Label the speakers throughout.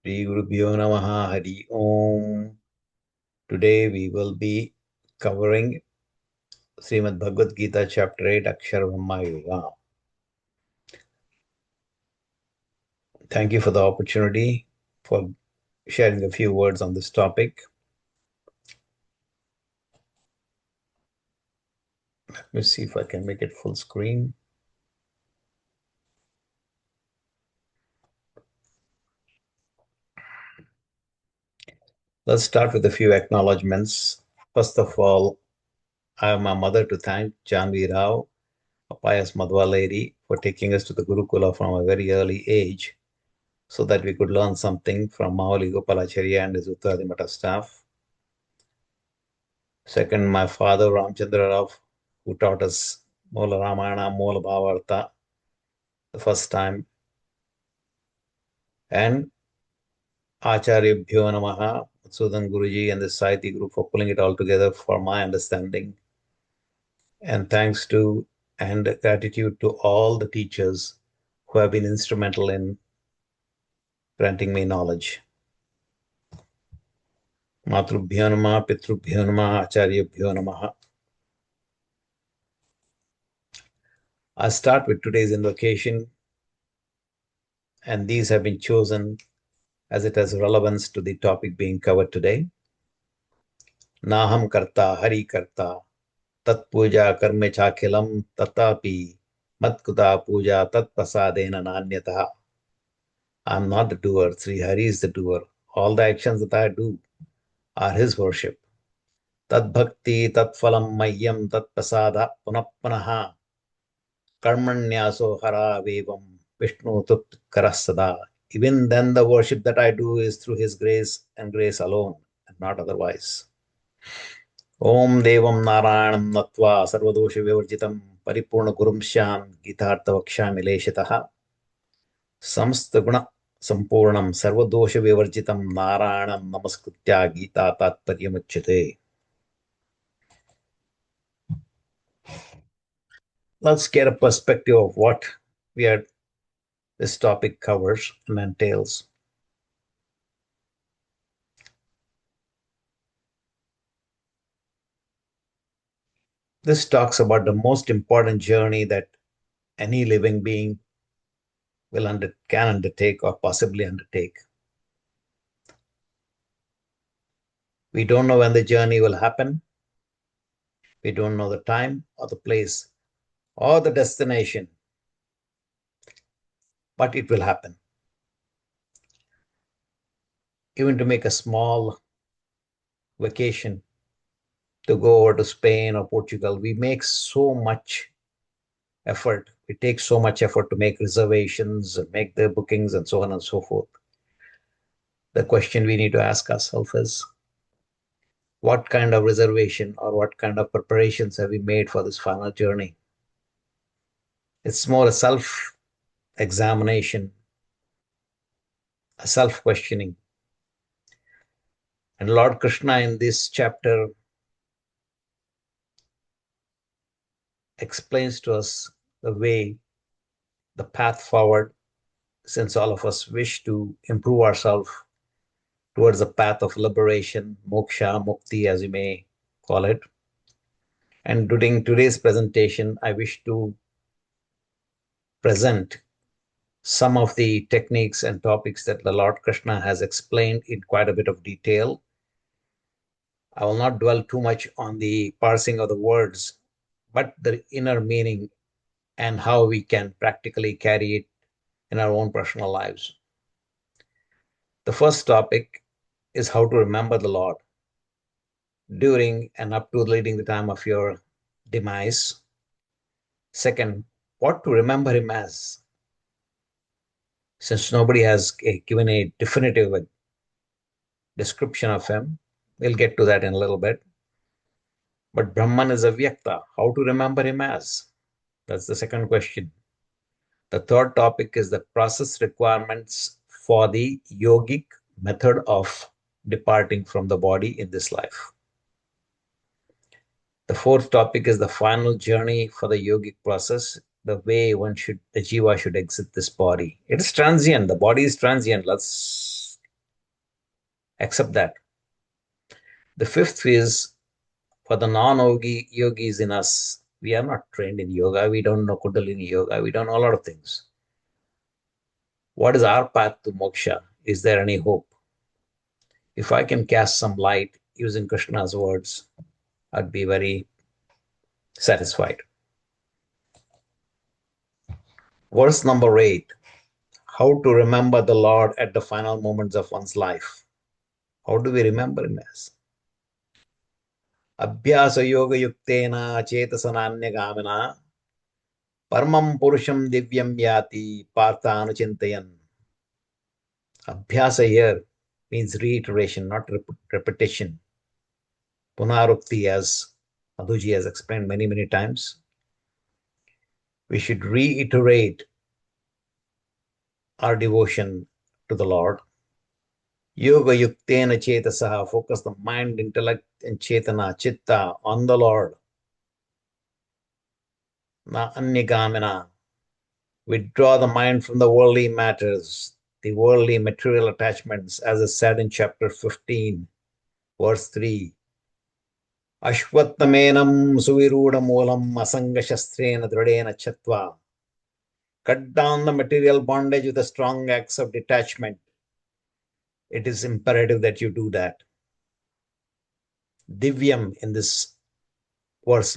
Speaker 1: Shri Gurubhyo Namaha Hari Om. Today we will be covering Srimad Bhagavad Gita chapter 8 Akshara Brahma Yoga. Thank you for the opportunity for sharing a few words on this topic. Let me see if I can make it full screen. Let's start with a few acknowledgements. First of all, I have my mother to thank, Janvi Rao, a pious Madhva lady, for taking us to the Gurukula from a very early age so that we could learn something from Mauli Gopalacharya and his Uttaradimata staff. Second, my father, Ramchandra Rao, who taught us Mola Ramayana, Mola Bhavarta the first time. And Acharya Bhyo Namaha, Sudan Guruji and the Saiti group for pulling it all together for my understanding. And thanks to and gratitude to all the teachers who have been instrumental in granting me knowledge. Matrubhyo Namaha, Pitrubhyo Namaha, Acharyabhyo Namaha. I'll start with today's invocation, and these have been chosen as it has relevance to the topic being covered today. Naham karta, hari karta, tat puja karme chakhilam, tatapi matkuta puja tat prasadena nanyataha. I'm not the doer, Sri Hari is the doer. All the actions that I do are his worship. Tat bhakti, tat phalam mayyam, tat prasada punapanaha. Karmanyaso hara vevam, Vishnu tut karasada. Even then, the worship that I do is through his grace and grace alone, and not otherwise. Om Devam Narayanam Natva Sarvadosha Vivarjitam Paripurna Gurum Shyam Gitartha Vakshami Leshitaha Samsta Guna Sampurnam Sarvadosha Vivarjitam Narayanam Namaskritya Gita Tatparyamachyate. Let's get a perspective of what this topic covers and entails. This talks about the most important journey that any living being can undertake or possibly undertake. We don't know when the journey will happen. We don't know the time or the place or the destination, but it will happen. Even to make a small vacation to go over to Spain or Portugal, we make so much effort. It takes so much effort to make reservations, make the bookings, and so on and so forth. The question we need to ask ourselves is, what kind of reservation or what kind of preparations have we made for this final journey? It's more a self-examination, a self-questioning. And Lord Krishna in this chapter explains to us the way, the path forward, since all of us wish to improve ourselves towards the path of liberation, moksha, mukti, as you may call it. And during today's presentation, I wish to present some of the techniques and topics that the Lord Krishna has explained in quite a bit of detail. I will not dwell too much on the parsing of the words, but the inner meaning and how we can practically carry it in our own personal lives. The first topic is how to remember the Lord during and up to leading the time of your demise. Second, what to remember him as. Since nobody has given a definitive description of him, we'll get to that in a little bit. But Brahman is avyakta. How to remember him as? That's the second question. The third topic is the process requirements for the yogic method of departing from the body in this life. The fourth topic is the final journey for the yogic process, the way the jiva should exit this body. It is transient. The body is transient. Let's Accept that. The fifth is for the non-yogi yogis in us. We are not trained in yoga. We don't know Kundalini yoga. We don't know a lot of things. What is our path to moksha? Is there any hope? If I can cast some light using Krishna's words, I'd be very satisfied. Verse number 8. How to remember the Lord at the final moments of one's life. How do we remember him as? Abhyasa yoga yuktena chetasananya paramam purusham divyam yati partha anuchintayan. Abhyasa here means reiteration, not repetition. Punarukti, as Madhuji has explained many, many times. We should reiterate our devotion to the Lord. Yoga yuktena chetasaha, focus the mind, intellect, and chetana, chitta on the Lord. Na anyagamina, withdraw the mind from the worldly matters, the worldly material attachments, as is said in chapter 15, verse 3. Ashwattamenam suviruda moolam asanga shastrena dradena chatva. Cut down the material bondage with a strong acts of detachment. It is imperative that you do that. Divyam in this verse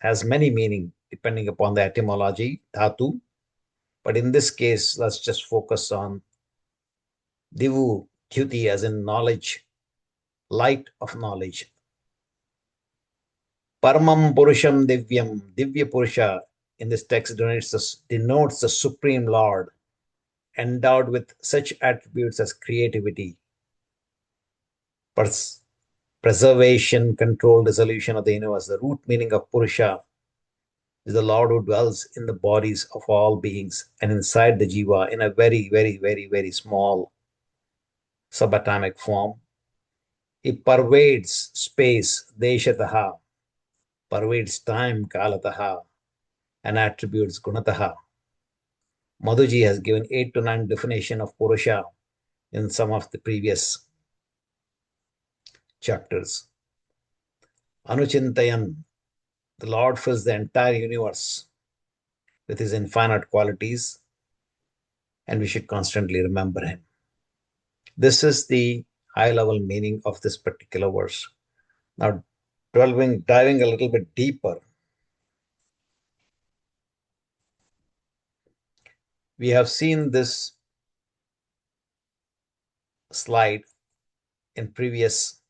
Speaker 1: has many meaning depending upon the etymology, dhatu. But in this case, let's just focus on divu, dhyuti, as in knowledge, light of knowledge. Paramam purusham divyam, divya purusha in this text denotes the Supreme Lord, endowed with such attributes as creativity, preservation, control, dissolution of the universe. The root meaning of Purusha is the Lord who dwells in the bodies of all beings and inside the jiva in a very, very, very, very small subatomic form. He pervades space, deshataha, pervades time, kalataha, and attributes gunataha. Madhuji has given 8 to 9 definition of Purusha in some of the previous chapters. Anuchintayan, the Lord fills the entire universe with his infinite qualities, and we should constantly remember him. This is the high-level meaning of this particular verse. Now, diving a little bit deeper, we have seen this slide in previous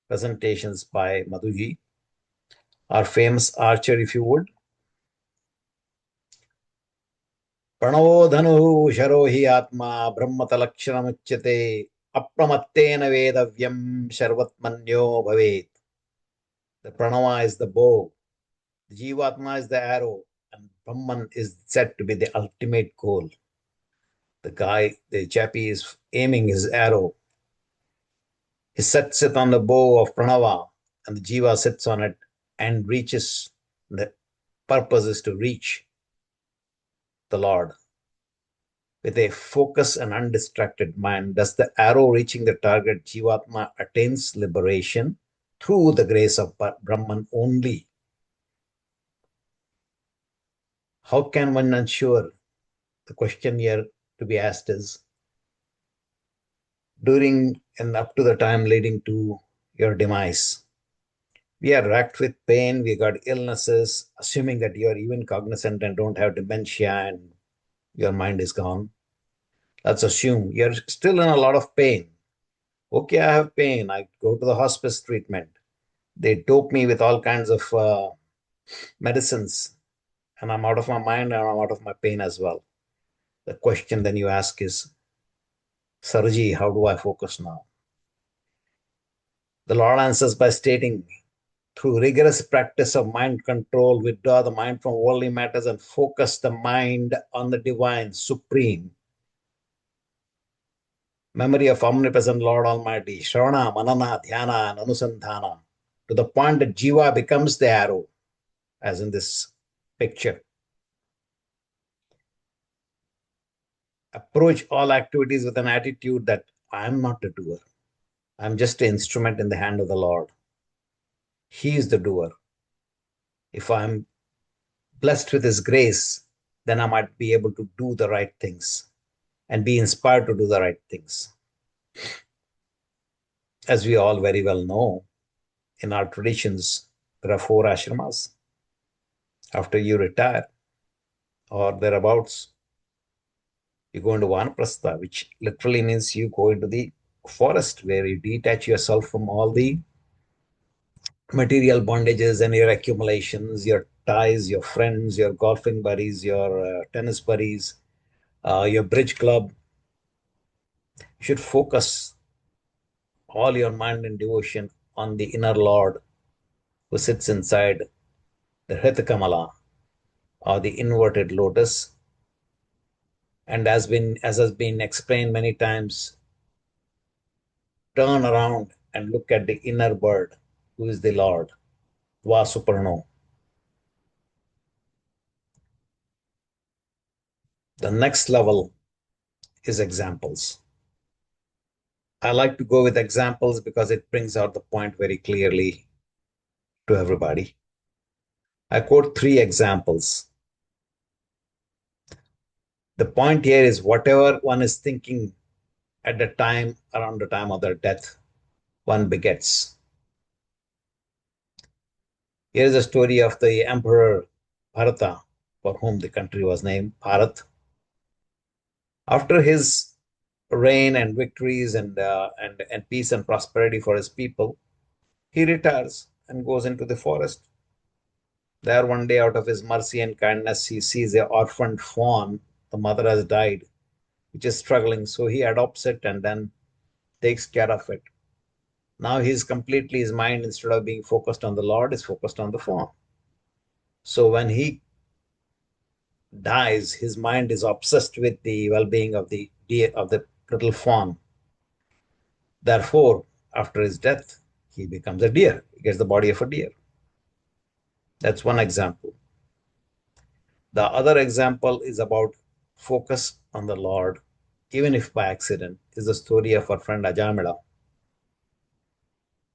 Speaker 1: presentations by Madhuji, our famous archer, if you would. Pranavo dhanu sharohi atma brahmatalakshanamachyate apramattena vedavyam sharvatmanyo bhavet. The pranava is the bow, the jivatma is the arrow, and Brahman is said to be the ultimate goal. The chappie is aiming his arrow. He sets it on the bow of pranava, and the jiva sits on it and reaches. The purpose is to reach the Lord. With a focused and undistracted mind, thus the arrow reaching the target, Jivatma attains liberation through the grace of Brahman only. How can one ensure? The question here to be asked is, during and up to the time leading to your demise, we are racked with pain, we got illnesses, assuming that you are even cognizant and don't have dementia and your mind is gone. Let's assume you're still in a lot of pain. Okay, I have pain. I go to the hospice treatment. They dope me with all kinds of medicines, and I'm out of my mind and I'm out of my pain as well. The question then you ask is, Sarji, how do I focus now? The Lord answers by stating, through rigorous practice of mind control, withdraw the mind from worldly matters and focus the mind on the divine, supreme. Memory of omnipresent Lord Almighty, Shravana, Manana, Dhyana, and Anusandhana, to the point that Jiva becomes the arrow, as in this picture. Approach all activities with an attitude that I am not a doer. I'm just an instrument in the hand of the Lord. He is the doer. If I'm blessed with His grace, then I might be able to do the right things and be inspired to do the right things. As we all very well know, in our traditions, there are 4 ashramas. After you retire or thereabouts, you go into vanaprastha, which literally means you go into the forest where you detach yourself from all the material bondages and your accumulations, your ties, your friends, your golfing buddies, your tennis buddies, your bridge club. You should focus all your mind and devotion on the inner Lord who sits inside the Hritakamala or the inverted lotus. And as has been explained many times, turn around and look at the inner bird, who is the Lord, Vasuparno. The next level is examples. I like to go with examples because it brings out the point very clearly to everybody. I quote 3 examples. The point here is whatever one is thinking at the time, around the time of their death, one begets. Here is a story of the Emperor Bharata, for whom the country was named Bharat. After his reign and victories and peace and prosperity for his people, he retires and goes into the forest. There, one day, out of his mercy and kindness, he sees a orphaned fawn. The mother has died, which is struggling, so he adopts it and then takes care of it. Now he's completely, his mind, instead of being focused on the Lord, is focused on the fawn. So when he dies, his mind is obsessed with the well-being of the deer, of the little fawn. Therefore, after his death, he becomes a deer. He gets the body of a deer. That's one example. The other example is about focus on the Lord, even if by accident, is the story of our friend Ajamila,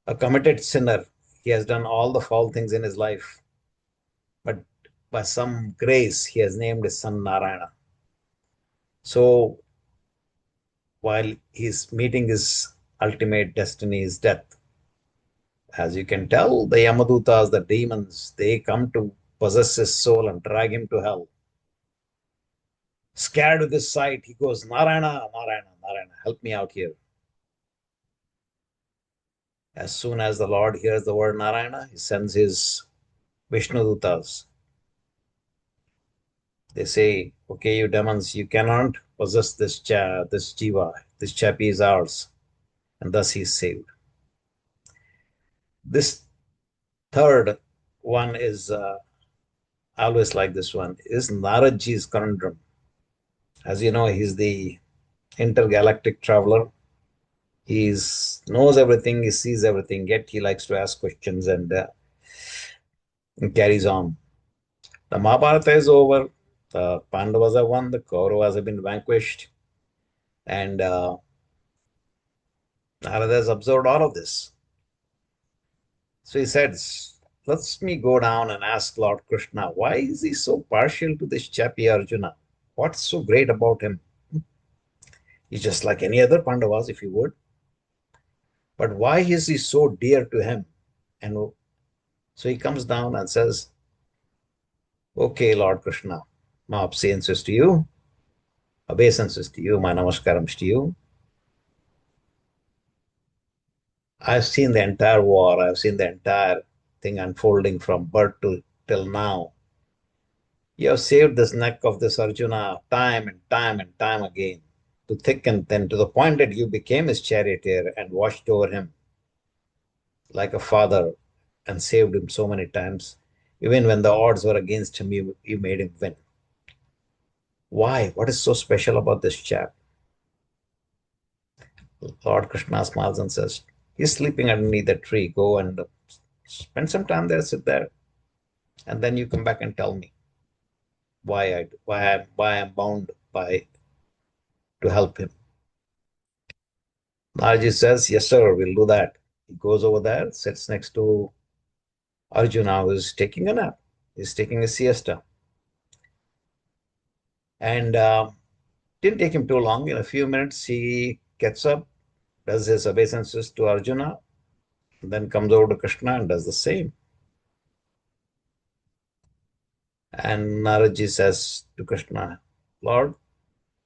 Speaker 1: a committed sinner. He has done all the foul things in his life, but by some grace, he has named his son Narayana. So while he's meeting his ultimate destiny, his death, as you can tell, the Yamadutas, the demons, they come to possess his soul and drag him to hell. Scared with his sight, he goes, Narayana, Narayana, Narayana, help me out here. As soon as the Lord hears the word Narayana, he sends his Vishnudutas. They say, okay, you demons, you cannot possess this jiva. This chappy is ours. And thus he is saved. This third one is, I always like this one, is Naradji's conundrum. As you know, he's the intergalactic traveler. He knows everything, he sees everything, yet he likes to ask questions and carries on. The Mahabharata is over. The Pandavas have won. The Kauravas have been vanquished. And Narada has observed all of this. So he says, let me go down and ask Lord Krishna, why is he so partial to this chappy Arjuna? What's so great about him? He's just like any other Pandavas, if you would. But why is he so dear to him? And so he comes down and says, okay, Lord Krishna, my obeisances to you, obeisances to you, my namaskarams to you. I've seen the entire war, I've seen the entire thing unfolding from birth to till now. You have saved this neck of this Arjuna time and time and time again, to thick and thin, to the point that you became his charioteer and watched over him like a father and saved him so many times. Even when the odds were against him, you made him win. Why? What is so special about this chap? Lord Krishna smiles and says, he's sleeping underneath the tree. Go and spend some time there, sit there, and then you come back and tell me why I'm bound by to help him. Naraji says, yes, sir, we'll do that. He goes over there, sits next to Arjuna, who is taking a nap. He's taking a siesta. And didn't take him too long. In a few minutes, he gets up, does his obeisances to Arjuna, then comes over to Krishna and does the same. And Naraji says to Krishna, Lord,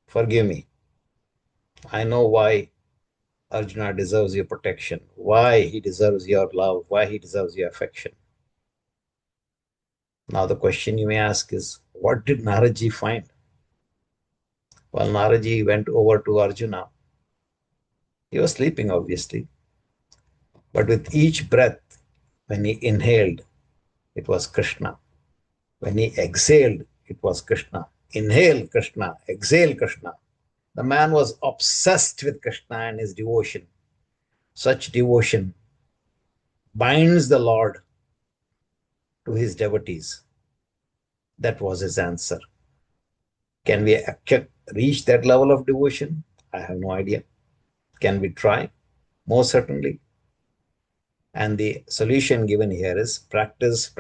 Speaker 1: forgive me. I know why Arjuna deserves your protection, why he deserves your love, why he deserves your affection. Now, the question you may ask is, what did Naraji find? Well, Naraji went over to Arjuna. He was sleeping, obviously, but with each breath, when he inhaled, it was Krishna. When he exhaled, it was Krishna. Inhale Krishna, exhale Krishna. The man was obsessed with Krishna and his devotion. Such devotion binds the Lord to his devotees. That was his answer. Can we reach that level of devotion? I have no idea. Can we try? Most certainly. And the solution given here is practice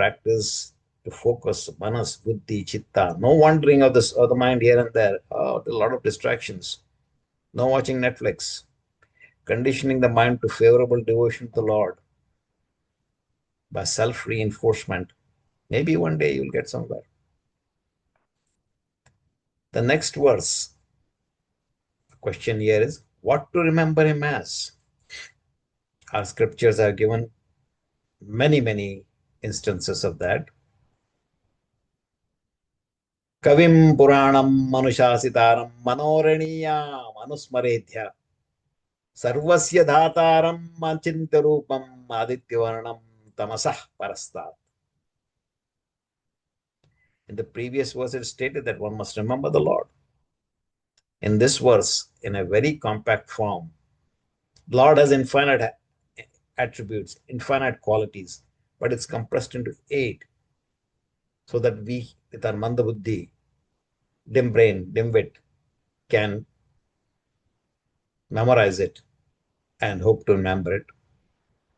Speaker 1: to focus, manas, buddhi, chitta. No wandering of the mind here and there. Oh, a lot of distractions. No watching Netflix. Conditioning the mind to favorable devotion to the Lord by self-reinforcement. Maybe one day you'll get somewhere. The next verse, the question here is, what to remember him as? Our scriptures have given many instances of that. Kavim Puranam Manushasitaram Manoraniyam Manusmaredhya Sarvasya Dhataram Machintarupam Adityavarnam Tamasah Parastat. In the previous verse, it stated that one must remember the Lord. In this verse, in a very compact form, the Lord has infinite attributes, infinite qualities, but it's compressed into 8 so that we, with our manda buddhi, dim brain, dim wit, can memorize it and hope to remember it.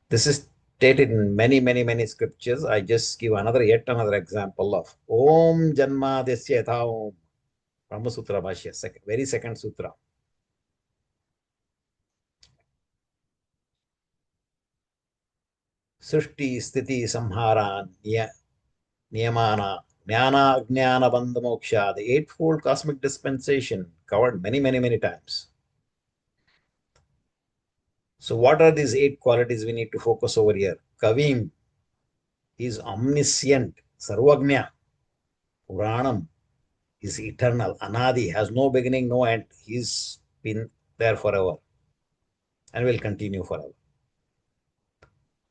Speaker 1: This is stated in many scriptures. I just give yet another example of Om Janma Desya Yatha Om, Brahma Sutra Bhashya, very second sutra. Srishti Sthiti Samhara Niyamana Jnana Jnana Bandha Moksha, the eightfold cosmic dispensation, covered many times. So what are these 8 qualities we need to focus over here? Kavim, he is omniscient, Sarvagnya. Puranam, is eternal, Anadi, has no beginning, no end. He's been there forever and will continue forever.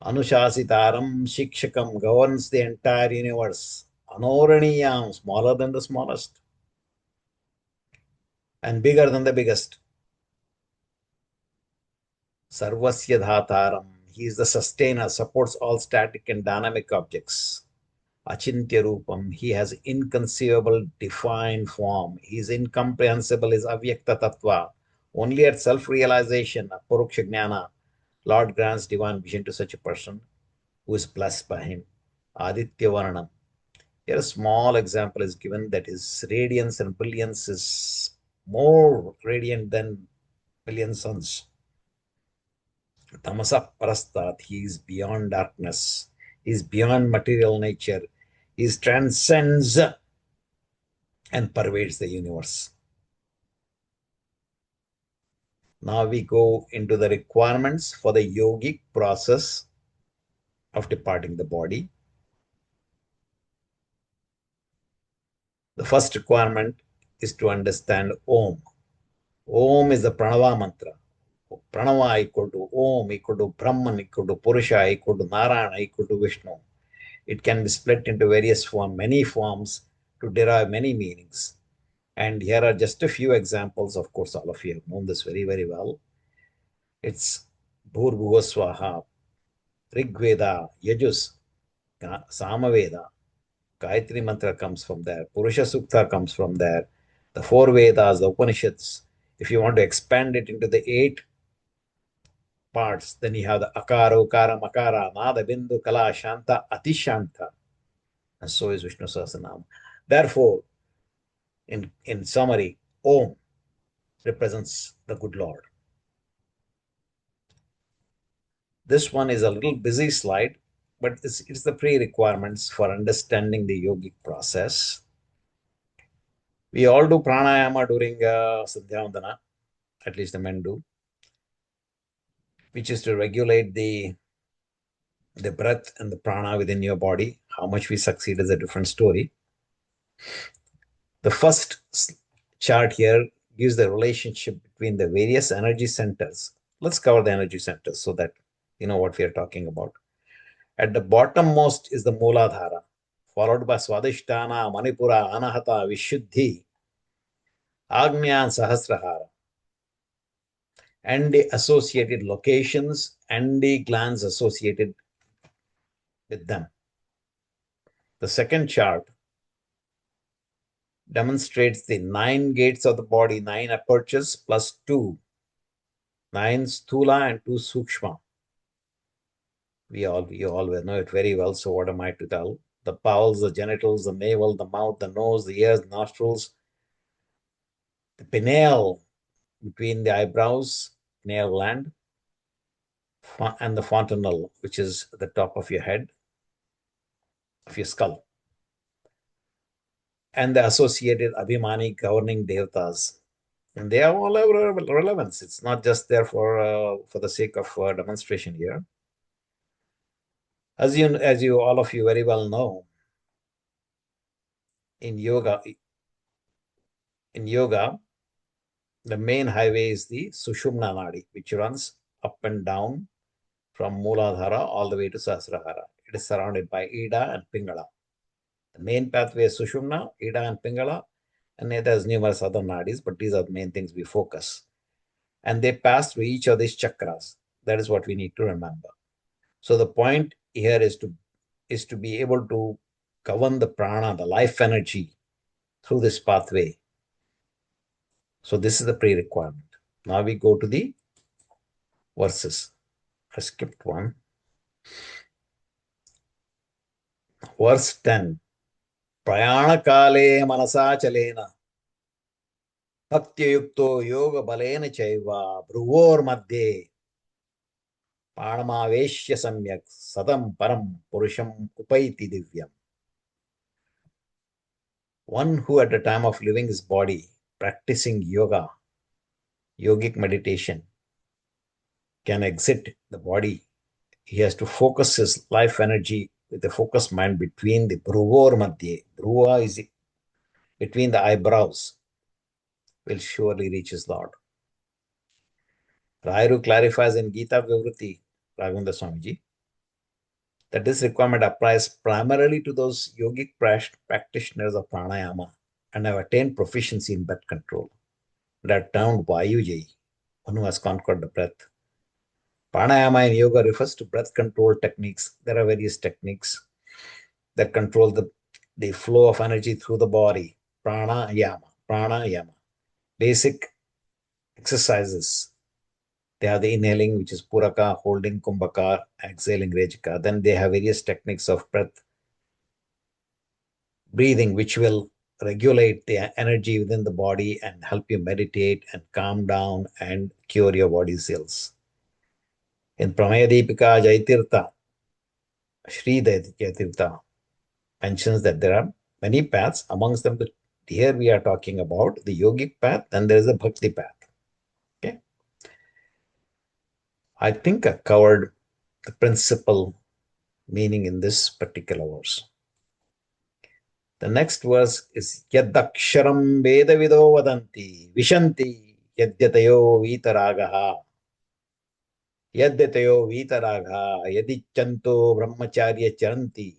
Speaker 1: Anushasitaram Shikshakam, governs the entire universe. Anoraniyam, smaller than the smallest and bigger than the biggest. Sarvasya Dhataram, he is the sustainer, supports all static and dynamic objects. Achintya Rupam, he has inconceivable defined form. He is incomprehensible, is Avyakta Tattva. Only at self-realization, Aparuksha Jnana, Lord grants divine vision to such a person who is blessed by him. Aditya Varnam. Here a small example is given that his radiance and brilliance is more radiant than billion suns. Tamasa Parastat, he is beyond darkness. He is beyond material nature. He transcends and pervades the universe. Now we go into the requirements for the yogic process of departing the body. The first requirement is to understand Om. Om is the Pranava mantra. Pranava equal to Om, equal to Brahman, equal to Purusha, equal to Narayana, equal to Vishnu. It can be split into various forms, many forms, to derive many meanings. And here are just a few examples. Of course, all of you have known this very well. It's Bhurбhuva Swaha, Rig Veda, Yajus, Samaveda, Gayatri Mantra comes from there, Purusha Sukta comes from there, the 4 Vedas, the Upanishads. If you want to expand it into the 8 parts. Then you have the Akara, Ukara, Makara, Nada, Bindu, Kala, Shanta, Atishanta. And so is Vishnu Sahasranama. Therefore, in summary, Om represents the good Lord. This one is a little busy slide, but it's the pre-requirements for understanding the yogic process. We all do pranayama during Sandhyavandana, at least the men do, which is to regulate the breath and the prana within your body. How much we succeed is a different story. The first chart here gives the relationship between the various energy centers. Let's cover the energy centers so that you know what we are talking about. At the bottommost is the Mooladhara, followed by Swadhisthana, Manipura, Anahata, Vishuddhi, Agnya, and Sahasrahara, and the associated locations and the glands associated with them. The second chart demonstrates the 9 gates of the body, 9 apertures plus 2, 9 sthula and 2 sukshma. You all will know it very well, so what am I to tell? The bowels, the genitals, the navel, the mouth, the nose, the ears, nostrils, the pineal between the eyebrows, pineal gland, and the fontanelle, which is the top of your head, of your skull, and the associated Abhimani governing devatas. And they have all relevance. It's not just there for the sake of demonstration here. As you all of you very well know, in yoga, the main highway is the Sushumna Nadi, which runs up and down from Mooladhara all the way to Sahasrahara. It is surrounded by Ida and Pingala. The main pathway is Sushumna, Ida, and Pingala, and there's numerous other nadis, but these are the main things we focus. And they pass through each of these chakras. That is what we need to remember. So the point here is to be able to govern the prana, the life energy, through this pathway. So this is the pre-requirement. Now we go to the verses. I skipped one. Verse 10. Prayana kale manasa chalena bhaktiyukto yoga balena chaiva bruvor madhye pranamaveshya samyak sadam param purusham upaiti divyam. One who at the time of leaving his body, practicing yoga, yogic meditation, can exit the body. He has to focus his life energy with a focused mind between the bruvor madhye. Bruva is between the eyebrows, will surely reach his Lord. Rayaru clarifies in Gita Vivruti, Raghavendra Swamiji, that this requirement applies primarily to those yogic practitioners of pranayama and have attained proficiency in breath control. They are termed Vayujayi, one who has conquered the breath. Pranayama in yoga refers to breath control techniques. There are various techniques that control the flow of energy through the body. Pranayama. Basic exercises. They have the inhaling, which is Puraka, holding Kumbhaka, exhaling Rejika. Then they have various techniques of breathing, which will regulate the energy within the body and help you meditate and calm down and cure your body's ills. In Pramaya Deepika, Jaitirtha, Sri Jaitirtha mentions that there are many paths. Amongst them, here we are talking about the yogic path, and there is a bhakti path. Okay. I think I covered the principal meaning in this particular verse. The next verse is Yadaksharam Vedavido Vadanti Vishanti Yadyatayo Vitaragaha Yadyatayo Vitaragha Yadichanto Brahmacharya Charanti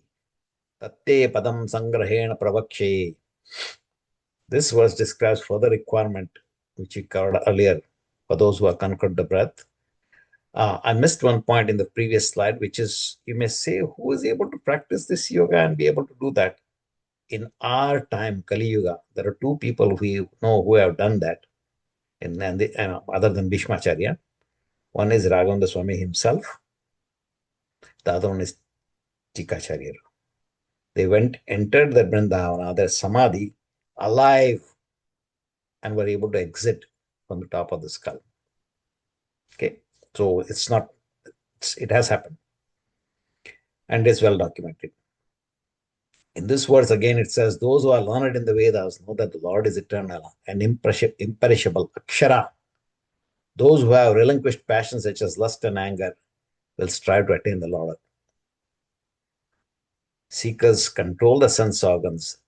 Speaker 1: Tatte Padam Sangrahena Pravakshe. This verse describes further requirement which we covered earlier for those who have conquered the breath. I missed one point in the previous slide, which is, you may say, who is able to practice this yoga and be able to do that? In our time, Kali Yuga, there are 2 people we know who have done that, other than Bhishmacharya. One is Raghavendra Swami himself, the other one is Tikacharya. They entered the Vrindavana, their samadhi, alive, and were able to exit from the top of the skull. Okay, so it has happened, and is well documented. In this verse, again, it says, those who are learned in the Vedas know that the Lord is eternal and imperishable, Akshara. Those who have relinquished passions such as lust and anger will strive to attain the Lord. Seekers control the sense organs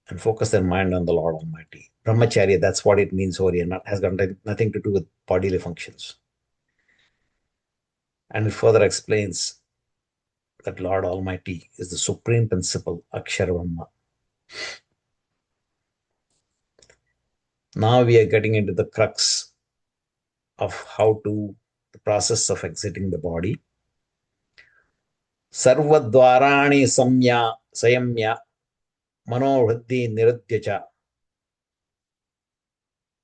Speaker 1: and focus their mind on the Lord Almighty. Brahmacharya, that's what it means over here, has got nothing to do with bodily functions. And it further explains that Lord Almighty is the supreme principle, Akshara Brahma. Now we are getting into the crux of the process of exiting the body. Sarvadvarani sayamya manohriddhi niruddhya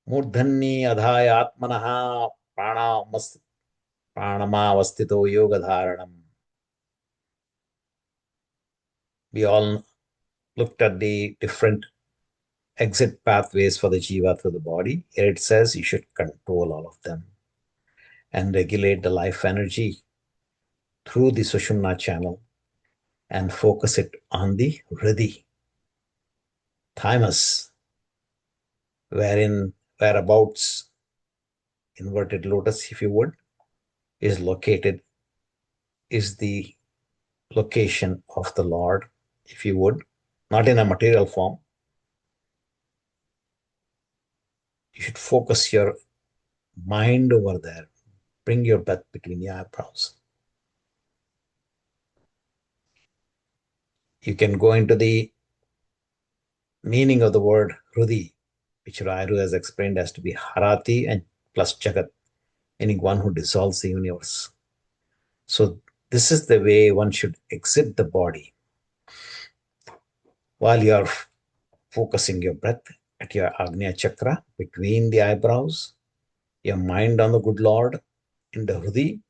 Speaker 1: murdhanni adhaya atmanaha pranamavastito yogadharanam. We all looked at the different exit pathways for the jiva through the body. Here it says you should control all of them and regulate the life energy through the Sushumna channel and focus it on the Hriddhi, thymus, whereabouts, inverted lotus, if you would, is the location of the Lord, if you would, not in a material form. You should focus your mind over there. Bring your breath between the eyebrows. You can go into the meaning of the word Hrudi, which Rairu has explained as to be Harati and plus Jagat, meaning one who dissolves the universe. So this is the way one should exit the body while you are focusing your breath at your Agnya Chakra between the eyebrows, your mind on the good Lord in the Hrudi,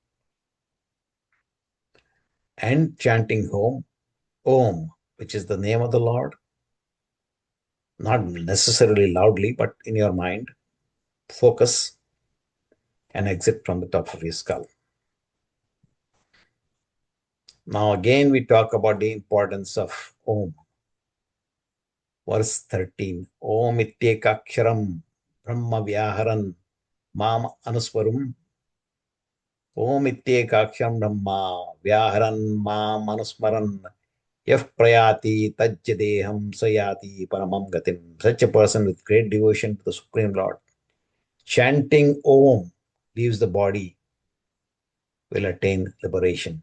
Speaker 1: and chanting Om, which is the name of the Lord, not necessarily loudly, but in your mind, focus and exit from the top of your skull. Now again, we talk about the importance of Om. Verse 13, Om ityekaksharam brahma vyaharan mam anuswarum. Om ityekaksharam brahma vyaharan mam anusmaran yah prayati tajjadeham sayati paramam gatim. Such a person with great devotion to the Supreme Lord, chanting Om, leaves the body, will attain liberation.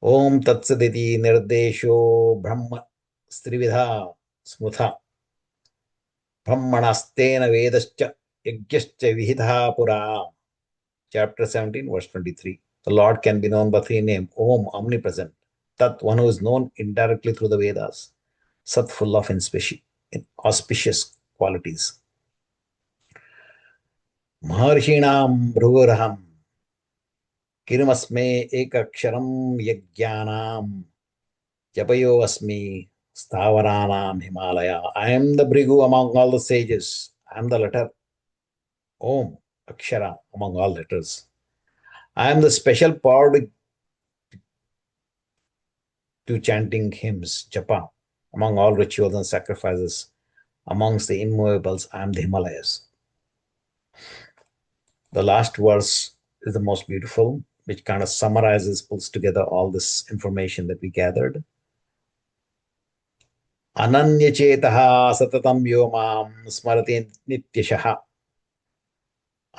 Speaker 1: Om tatsaditi nirdesho brahma strividha smutha brahmanastena vedascha yajnascha vihitha pura. Chapter 17, verse 23. The Lord can be known by three names. Om, omnipresent. Tat, one who is known indirectly through the Vedas. Sat, full of auspicious qualities. Maharshinam bhruguraham Kirimasme ekaksharam yajnanam japayo asmi stavaranam Himalaya. I am the Bhrigu among all the sages. I am the letter Om, Akshara, among all letters. I am the special power to chanting hymns, japa, among all rituals and sacrifices. Amongst the immovables, I am the Himalayas. The last verse is the most beautiful, which kind of summarizes, pulls together all this information that we gathered. Ananyachetaha satatam yomam smarati nityashaha.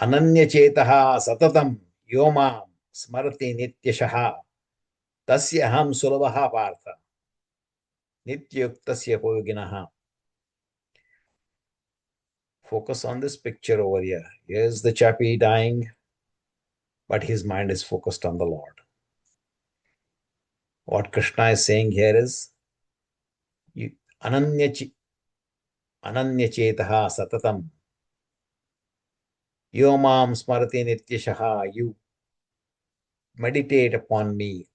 Speaker 1: Ananyachetaha satatam yomam smarati nityashaha. Tasya ham sulabha partha. Nityuktasya poyoginaha. Focus on this picture over here. Here's the chappie dying, but his mind is focused on the Lord. What Krishna is saying here is, ananyachetaha satatam. Yomam smarati nityashaha. You meditate upon me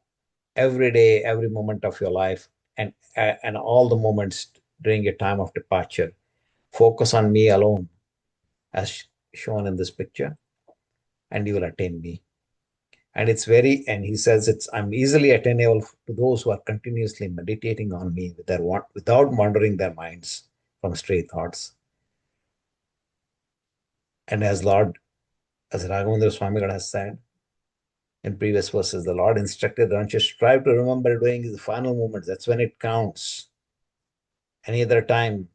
Speaker 1: every day, every moment of your life, and all the moments during your time of departure. Focus on me alone, as shown in this picture, and you will attain me. And he says I'm easily attainable to those who are continuously meditating on me without wandering their minds from stray thoughts. And as Raghavendra Swamigal has said in previous verses, the Lord instructed them to strive to remember doing the final moments. That's when it counts. Any other time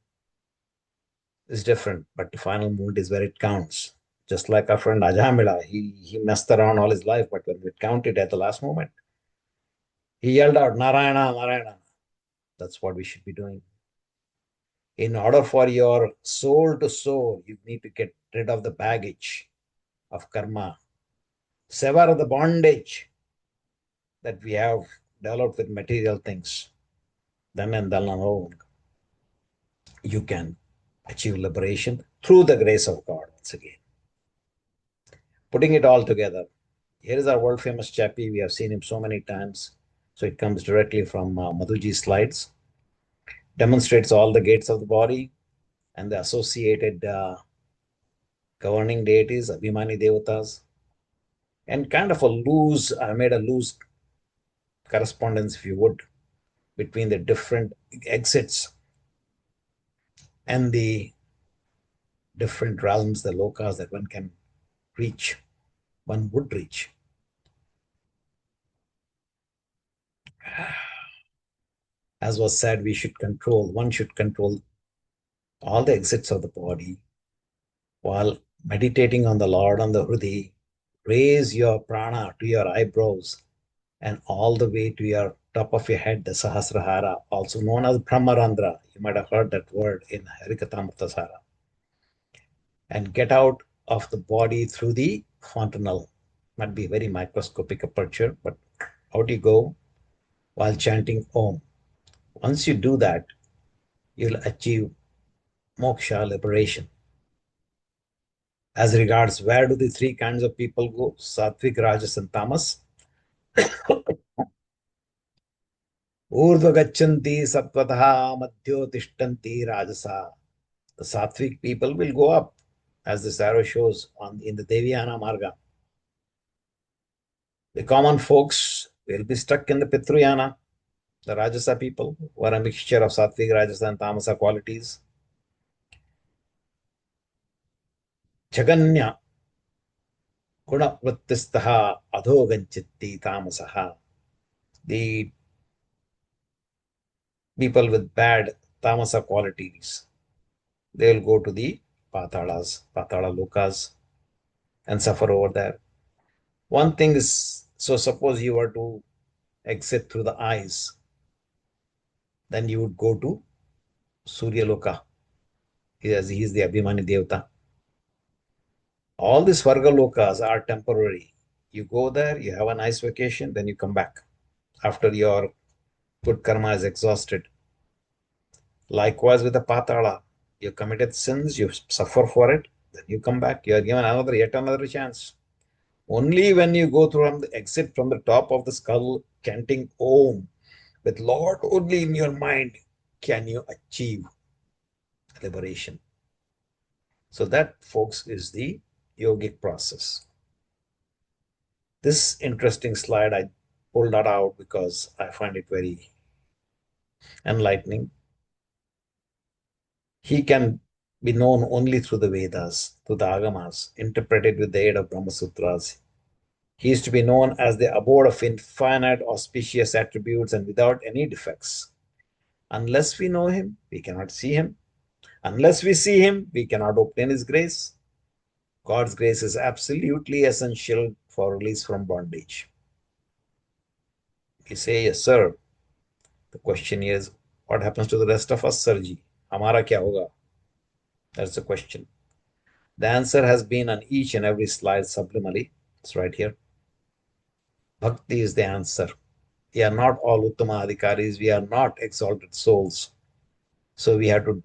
Speaker 1: is different, but the final moment is where it counts. Just like our friend Ajamila, he messed around all his life, but when it counted at the last moment, he yelled out, Narayana, Narayana. That's what we should be doing. In order for your soul to soar, you need to get rid of the baggage of karma, sever the bondage that we have developed with material things. Then and then alone, you can achieve liberation through the grace of God. Once again, putting it all together, here is our world famous chappie. We have seen him so many times. So it comes directly from Madhuji's slides, demonstrates all the gates of the body and the associated governing deities, Abhimani Devatas, and kind of I made a loose correspondence, if you would, between the different exits and the different realms, the lokas that one can reach, one would reach. As was said, one should control all the exits of the body while meditating on the Lord on the Hrudi. Raise your prana to your eyebrows and all the way to your top of your head, the Sahasrahara, also known as Brahmarandra. You might have heard that word in Harikatamritasara. And get out of the body through the fontanel. Might be a very microscopic aperture, but out you go while chanting Om. Once you do that, you'll achieve moksha, liberation. As regards where do the three kinds of people go? Sattvic, Rajas, and Tamas. Urdhva gachanti sattvatah madhyo tishtanti rajasa. The Sattvic people will go up, as this arrow shows in the Devyana Marga. The common folks will be stuck in the Pitruyana, the Rajasa people, who are a mixture of Sattvic, Rajasa, and Tamasa qualities. Jaganya Gunavrittistaha Adhoganchitti Tamasaha. The people with bad Tamasa qualities, they will go to the Patala Lokas, and suffer over there. One thing is, so suppose you were to exit through the eyes, then you would go to Surya Loka. He is the Abhimani Devata. All these Varga Lokas are temporary. You go there, you have a nice vacation, then you come back after your good karma is exhausted. Likewise with the Patala, you committed sins, you suffer for it, then you come back, you are given yet another chance. Only when you go through the exit from the top of the skull, chanting Om, with Lord only in your mind, can you achieve liberation. So that, folks, is the yogic process. This interesting slide, I pulled that out because I find it very enlightening. He can be known only through the Vedas, through the Agamas, interpreted with the aid of Brahma Sutras. He is to be known as the abode of infinite auspicious attributes and without any defects. Unless we know him, we cannot see him. Unless we see him, we cannot obtain his grace. God's grace is absolutely essential for release from bondage. We say, yes, sir. The question is, what happens to the rest of us, Sirji? Hamara kya hoga? That's the question. The answer has been on each and every slide subliminally. It's right here. Bhakti is the answer. We are not all Uttama Adhikaris. We are not exalted souls. So we have to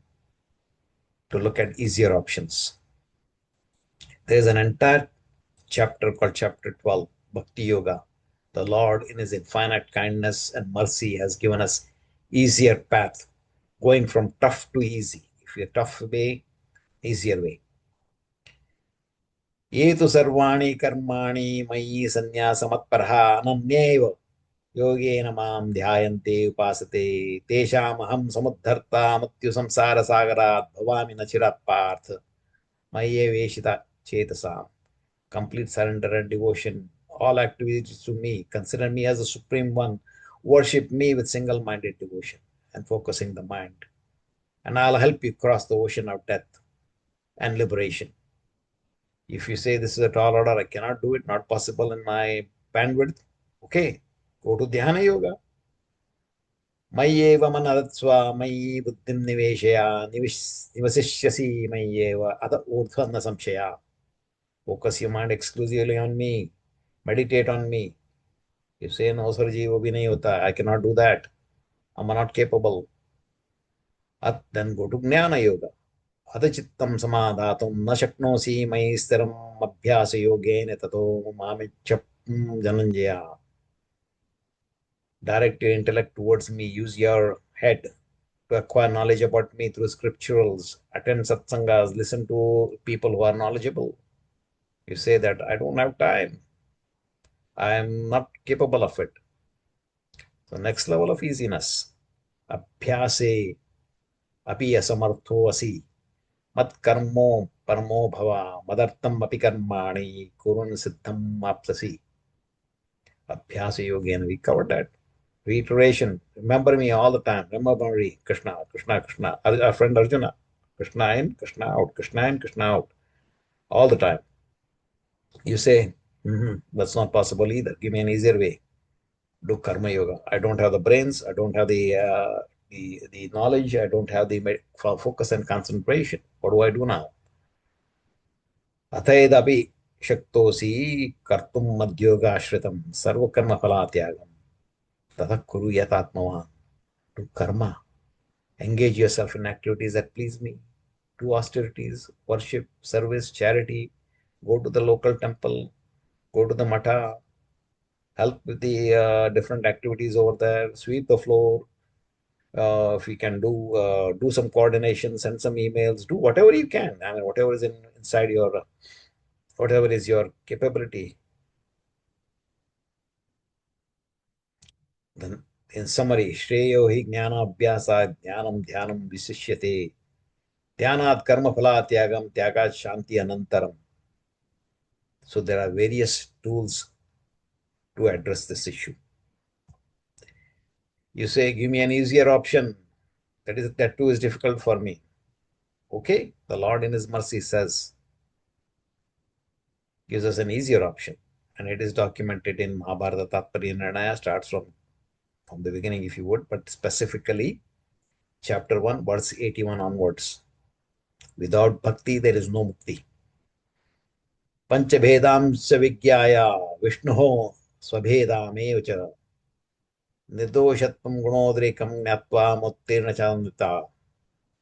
Speaker 1: look at easier options. There's an entire chapter called chapter 12, Bhakti Yoga. The Lord, in his infinite kindness and mercy, has given us easier path, going from tough to easy. If you're tough way, easier way. ये तु सर्वाणि कर्माणि मयि सन्न्यासमत्परः अनन्येव योगेन मां ध्यायन्ते उपासते तेषामहं समुद्धर्ता मृत्युसंसारसागरात् भवामि न चिरात् Partha मय्येवेशिता चेतसाम्. Complete surrender and devotion, all activities to me. Consider me as the Supreme One. Worship me with single minded devotion and focusing the mind. And I'll help you cross the ocean of death and liberation. If you say this is a tall order, I cannot do it, not possible in my bandwidth, okay, go to Dhyana Yoga. Mayyeva manadatsva mayi buddhim niveshaya nivasishyasi mayyeva ada urdhva na samshaya. Focus your mind exclusively on me. Meditate on me. You say, no, Sarji, wo bhi nahi hota. I cannot do that. I'm not capable. Then go to Jnana Yoga. Adachittam samadhatum na shaknosi mai stiram abhyasa yogene tato mamichap jananjaya. Direct your intellect towards me. Use your head to acquire knowledge about me through scripturals. Attend satsangas. Listen to people who are knowledgeable. You say that I don't have time. I am not capable of it. So next level of easiness. Abhyase api asamartho asi. Mat karmo parmo bhava. Madartam api karmani. Kurun siddham apsasi. Abhyasa yogena. We covered that. Reiteration. Remember me all the time. Remember me. Krishna, Krishna, Krishna. Our friend Arjuna. Krishna in, Krishna out. Krishna in, Krishna out. All the time. You say, that's not possible either. Give me an easier way. Do karma yoga. I don't have the brains. I don't have the knowledge. I don't have the focus and concentration. What do I do now? Athayedapi shaktosi kartum madhyoga ashritam sarvakarma phalatyagam tatha kuru yatatmavan. Do karma. Engage yourself in activities that please me. Do austerities, worship, service, charity. Go to the local temple. Go to the matha. Help with the different activities over there. Sweep the floor. If you can do some coordination, send some emails, do whatever you can. I mean, whatever is inside your, whatever is your capability. Then, in summary, Shreyo hi jnana abhyasa jnanam dhyanam visishyate dhyanat karma phala tyagam tyagat shanti anantaram. So there are various tools to address this issue. You say, give me an easier option. That too is difficult for me. Okay, the Lord in His mercy says, gives us an easier option. And it is documented in Mahabharata Tatparya Nirnaya, starts from the beginning, if you would, but specifically chapter 1, verse 81 onwards. Without bhakti, there is no mukti. Panchabhedam savigyaya Vishnuho swabhedamev cha nirdoshatvam gunodrekam nyatva muttirna chandita.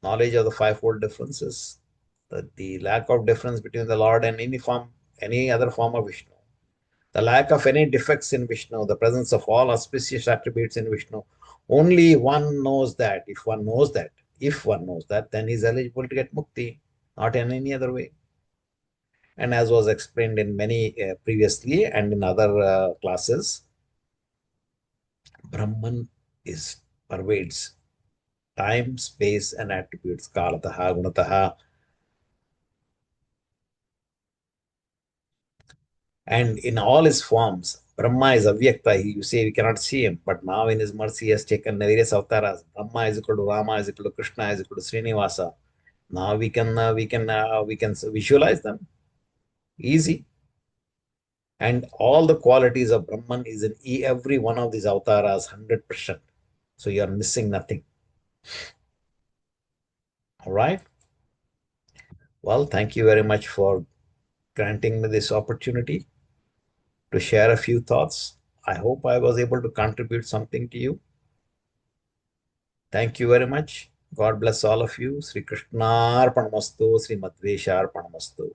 Speaker 1: Knowledge of the fivefold differences, the lack of difference between the Lord and any other form of Vishnu, the lack of any defects in Vishnu, the presence of all auspicious attributes in Vishnu. Only one knows that. If one knows that, then he's eligible to get mukti, not in any other way. And as was explained in many previously and in other classes, Brahman pervades time, space, and attributes. Kalataha, gunataha. And in all his forms, Brahma is avyakta. You say we cannot see him, but now in his mercy he has taken various avatars. Brahma is equal to Rama, is equal to Krishna, is equal to Srinivasa. Now we can visualize them easy. And all the qualities of Brahman is in every one of these avatars 100%. So you are missing nothing. All right. Well, thank you very much for granting me this opportunity to share a few thoughts. I hope I was able to contribute something to you. Thank you very much. God bless all of you. Sri Krishna Arpanamastu, Sri Madhvesha Arpanamastu.